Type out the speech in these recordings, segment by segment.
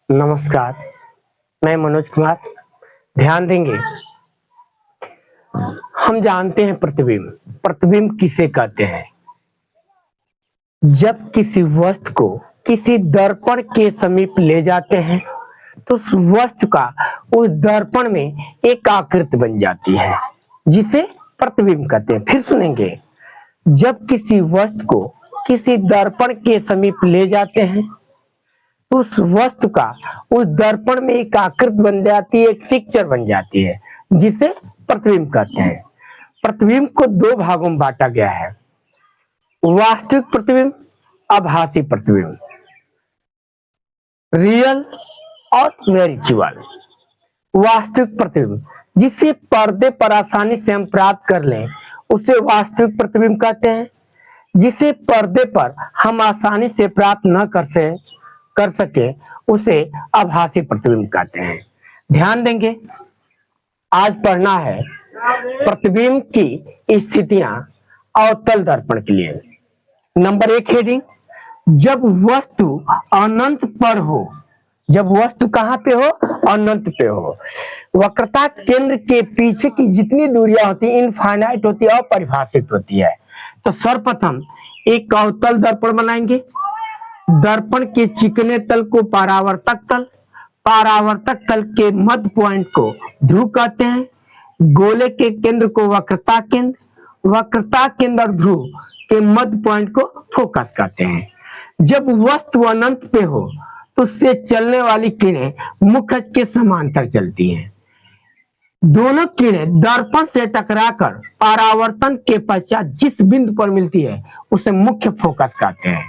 नमस्कार, मैं मनोज कुमार। ध्यान देंगे, हम जानते हैं प्रतिबिंब। प्रतिबिंब किसे कहते हैं? जब किसी वस्तु को किसी दर्पण के समीप ले जाते हैं तो उस वस्तु का उस दर्पण में एक आकृति बन जाती है, जिसे प्रतिबिंब कहते हैं। फिर सुनेंगे, जब किसी वस्तु को किसी दर्पण के समीप ले जाते हैं तो उस वस्तु का उस दर्पण में एक आकृति बन जाती है, एक पिक्चर बन जाती है, जिसे प्रतिबिंब कहते हैं। प्रतिबिंब को दो भागों में बांटा गया है, वास्तविक प्रतिबिंब, आभासी प्रतिबिंब, रियल और वर्चुअल। वास्तविक प्रतिबिंब जिसे पर्दे पर आसानी से हम प्राप्त कर लें उसे वास्तविक प्रतिबिंब कहते हैं। जिसे पर्दे पर हम आसानी से प्राप्त न कर सके उसे आभासी प्रतिबिंब कहते हैं। ध्यान देंगे, आज पढ़ना है प्रतिबिंब की स्थितियां अवतल दर्पण के लिए। नंबर 1 हेडिंग, जब वस्तु अनंत पर हो। जब वस्तु कहां पे हो? अनंत पे हो। वक्रता केंद्र के पीछे की जितनी दूरियां होती है इनफाइनाइट होती है, अपरिभाषित होती है। तो सर्वप्रथम एक अवतल दर्पण बनाएंगे। दर्पण के चिकने तल को परावर्तक तल, परावर्तक तल के मध्य पॉइंट को ध्रुव कहते हैं। गोले के केंद्र को वक्रता केंद्र, वक्रता केंद्र और ध्रुव के मध्य पॉइंट को फोकस कहते हैं। जब वस्तु अनंत पे हो तो उससे चलने वाली किरणें मुख्य अक्ष के समांतर चलती हैं। दोनों किरणें दर्पण से टकराकर परावर्तन के पश्चात जिस बिंदु पर मिलती है उसे मुख्य फोकस कहते हैं।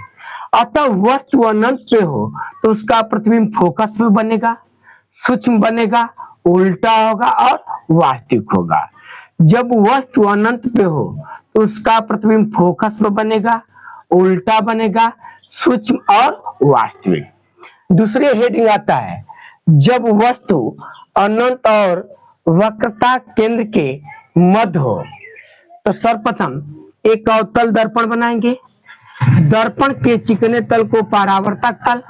अतः वस्तु अनंत पे हो तो उसका प्रतिबिंब फोकस में बनेगा, सूक्ष्म बनेगा, उल्टा होगा और वास्तविक होगा। जब वस्तु अनंत पे हो तो उसका प्रतिबिंब फोकस में बनेगा, उल्टा बनेगा, सूक्ष्म और वास्तविक। दूसरे हेडिंग आता है, जब वस्तु अनंत और वक्रता केंद्र के मध्य हो। तो सर्वप्रथम एक अवतल दर्पण बनाएंगे। दर्पण के चिकने तल को परावर्तक तल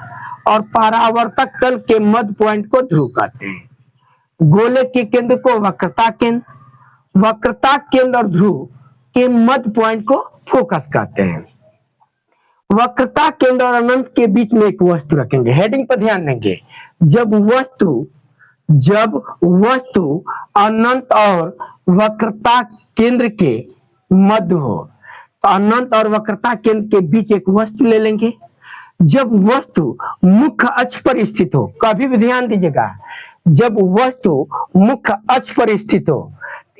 और परावर्तक तल के मध्य पॉइंट को ध्रुव कहते हैं। गोले के केंद्र को वक्रता केंद्र, वक्रता केंद्र और ध्रुव के मध्य पॉइंट को फोकस कहते हैं। वक्रता केंद्र और अनंत के बीच में एक वस्तु रखेंगे। हेडिंग पर ध्यान देंगे, जब वस्तु अनंत और वक्रता केंद्र के मध्य हो तो अनंत और वक्रता केंद्र के बीच एक वस्तु ले लेंगे। जब वस्तु मुख्य अक्ष पर स्थित हो, कभी भी ध्यान दीजिएगा, जब वस्तु मुख्य अक्ष पर स्थित हो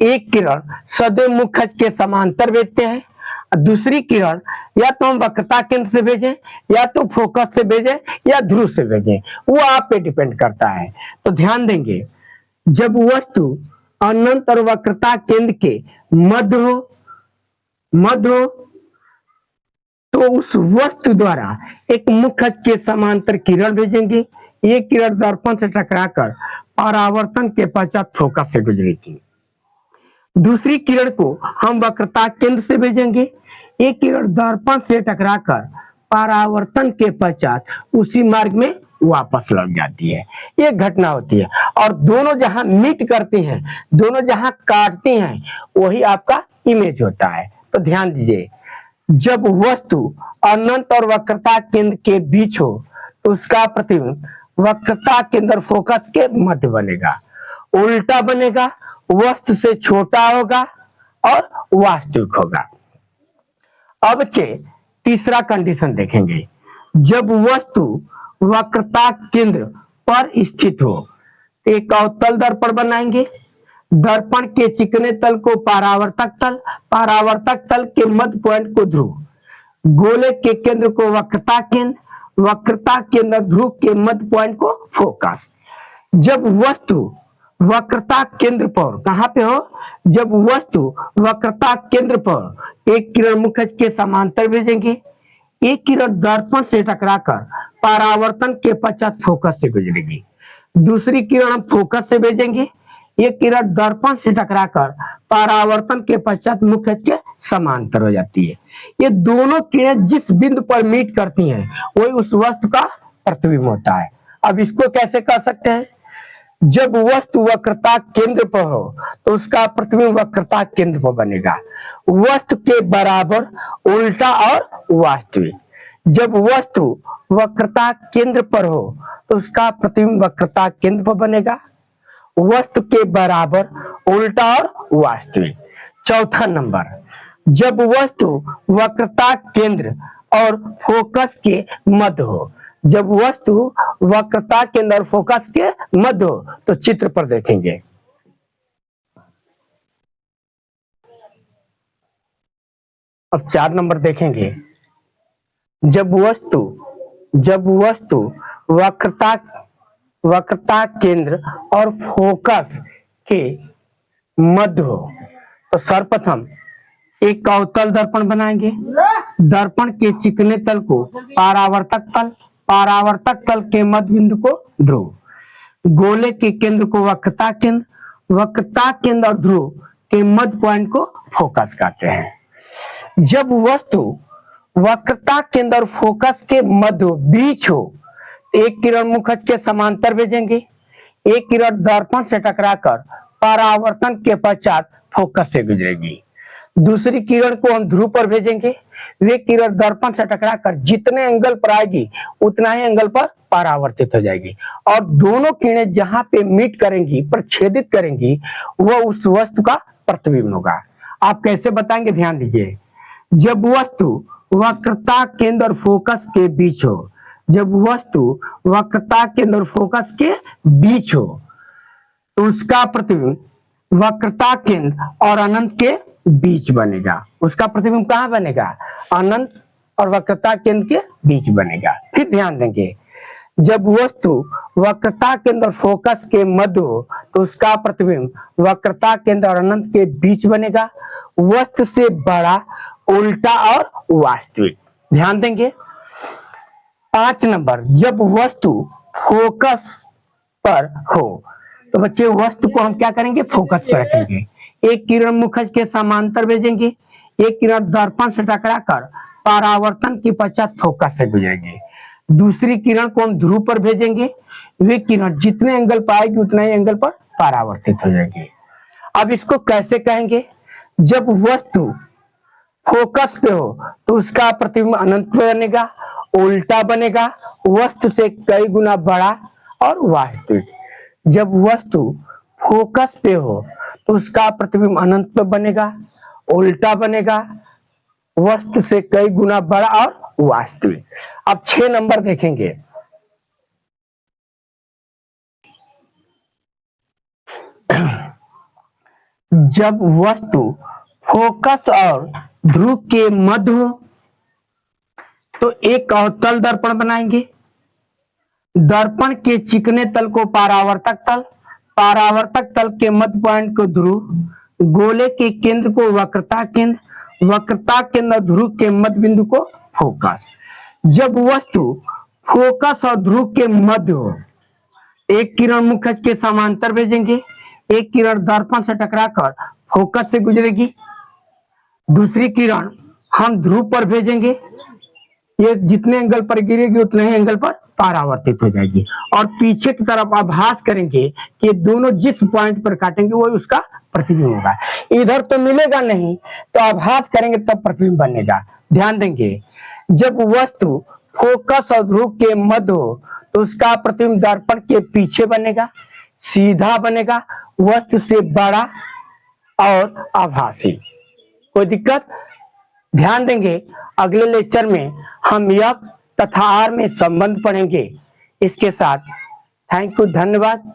एक किरण सदैव मुख्य अक्ष के समांतर भेजते हैं, दूसरी किरण या तो हम वक्रता केंद्र से भेजें या तो फोकस से भेजें या ध्रुव से भेजें, वो आप पे डिपेंड करता है। तो ध्यान देंगे, जब वस्तु अनंत और वक्रता केंद्र के मध्य हो तो उस वस्तु द्वारा एक मुख्य अक्ष के समांतर किरण भेजेंगे। ये किरण दर्पण से टकराकर परावर्तन के पश्चात फोकस से गुजरेगी। दूसरी किरण को हम वक्रता केंद्र से भेजेंगे। ये किरण दर्पण से टकराकर परावर्तन के पश्चात उसी मार्ग में वापस लौट जाती है। ये घटना होती है और दोनों जहां मीट करती हैं, दोनों जहां काटती हैं, वही आपका इमेज होता है। तो ध्यान दीजिए, जब वस्तु अनंत और वक्रता केंद्र के बीच हो तो उसका प्रतिबिंब वक्रता केंद्र फोकस के मध्य बनेगा, उल्टा बनेगा, वस्तु से छोटा होगा और वास्तविक होगा। अब तीसरा कंडीशन देखेंगे, जब वस्तु वक्रता केंद्र पर स्थित हो एक अवतल दर्पण बनाएंगे। दर्पण के चिकने तल को परावर्तक तल के मध्य पॉइंट को ध्रुव, गोले के केंद्र को वक्रता केंद्र ध्रुव के मध्य पॉइंट को फोकस। जब वस्तु वक्रता केंद्र पर कहां पे हो? जब वस्तु वक्रता केंद्र पर एक किरण मुख्य अक्ष के समांतर भेजेंगे। एक किरण दर्पण से टकराकर परावर्तन के पश्चात फोकस से गुजरेगी। दूसरी किरण हम फोकस से भेजेंगे। ये किरण दर्पण से टकराकर परावर्तन के पश्चात मुख्य अक्ष के समांतर हो जाती है। ये दोनों किरणें जिस बिंदु पर मीट करती हैं वही उस वस्तु का प्रतिबिंब होता है। अब इसको कैसे कर सकते हैं? जब वस्तु वक्रता केंद्र पर हो तो उसका प्रतिबिंब वक्रता केंद्र पर बनेगा, वस्तु के बराबर, उल्टा और वास्तविक। जब वस्तु वक्रता केंद्र पर हो तो उसका प्रतिबिंब वक्रता केंद्र पर बनेगा, वस्तु के बराबर, उल्टा और वास्तविक। चौथा नंबर, जब वस्तु वक्रता केंद्र और फोकस के मध्य हो। जब वस्तु वक्रता केंद्र और फोकस के मध्य हो तो चित्र पर देखेंगे। अब 4 नंबर देखेंगे, जब वस्तु वक्रता केंद्र और फोकस के मध्य हो तो सर्वप्रथम एक अवतल दर्पण बनाएंगे। दर्पण के चिकने तल को परावर्तक तल के मध्य बिंदु को ध्रुव, गोले के केंद्र को वक्रता केंद्र और ध्रुव के मध्य पॉइंट को फोकस कहते हैं। जब वस्तु वक्रता केंद्र और फोकस के मध्य बीच हो, एक किरण मुखज के समांतर भेजेंगे, एक किरण दर्पण से टकराकर परावर्तन के पश्चात फोकस से गुजरेगी। दूसरी किरण को हम ध्रुव पर भेजेंगे, वे किरण दर्पण से टकराकर जितने एंगल पर आएगी उतना ही एंगल पर परावर्तित हो जाएगी, और दोनों किरणें जहां पे मीट करेंगी, प्रच्छेदित करेंगी, वह उस वस्तु का प्रतिबिंब होगा। आप कैसे बताएंगे? ध्यान दीजिए। जब वस्तु वक्रता केंद्र और फोकस के बीच हो, जब वस्तु वक्रता केंद्र और फोकस के बीच हो तो उसका प्रतिबिंब वक्रता केंद्र और अनंत के बीच बनेगा। उसका प्रतिबिंब कहां बनेगा? अनंत और वक्रता केंद्र के बीच बनेगा। फिर ध्यान देंगे, जब वस्तु वक्रता केंद्र और फोकस के मध्य हो तो उसका प्रतिबिंब वक्रता केंद्र और अनंत के बीच बनेगा, वस्तु से बड़ा, उल्टा और वास्तविक। ध्यान देंगे। 5 नंबर, जब वस्तु फोकस पर हो तो बच्चे वस्तु को हम क्या करेंगे? फोकस पर रखेंगे। एक किरण मुखज के समांतर भेजेंगे, एक किरण दर्पण से टकराकर परावर्तन के पश्चात फोकस से गुजरेगी। दूसरी किरण को हम ध्रुव पर भेजेंगे, वे किरण जितने एंगल पर आएगी उतना ही एंगल पर परावर्तित हो जाएगी। अब इसको कैसे कहेंगे? जब वस्तु फोकस पे हो तो उसका प्रतिबिंब अनंत बनेगा, उल्टा बनेगा, वस्तु से कई गुना बड़ा और वास्तविक। जब वस्तु फोकस पे हो तो उसका प्रतिबिंब अनंत पे बनेगा, उल्टा बनेगा, वस्तु से कई गुना बड़ा और वास्तविक। अब 6 नंबर देखेंगे। जब वस्तु फोकस और ध्रुव के मध्य हो तो एक अवतल दर्पण बनाएंगे। दर्पण के चिकने तल को परावर्तक तल के मध्य पॉइंट को ध्रुव, गोले के केंद्र को वक्रता केंद्र ध्रुव के मध्य बिंदु को फोकस। जब वस्तु फोकस और ध्रुव के मध्य हो, एक किरण मुखज के समांतर भेजेंगे, एक किरण दर्पण से टकराकर फोकस से गुजरेगी, दूसरी किरण हम ध्रुव पर भेजेंगे, ये जितने एंगल पर गिरेगी उतने ही एंगल पर परावर्तित हो जाएगी, और पीछे की तरफ आभास करेंगे कि दोनों जिस पॉइंट पर काटेंगे वही उसका प्रतिबिंब होगा। इधर तो मिलेगा नहीं तो आभास करेंगे तब प्रतिबिंब बनेगा। ध्यान देंगे, जब वस्तु फोकस और ध्रुव के मध्य हो तो उसका प्रतिबिंब दर्पण के पीछे बनेगा, सीधा बनेगा, वस्तु से बड़ा और आभासी। कोई दिक्कत? ध्यान देंगे, अगले लेक्चर में हम यह तथा आर में संबंध पढ़ेंगे। इसके साथ थैंक यू, धन्यवाद।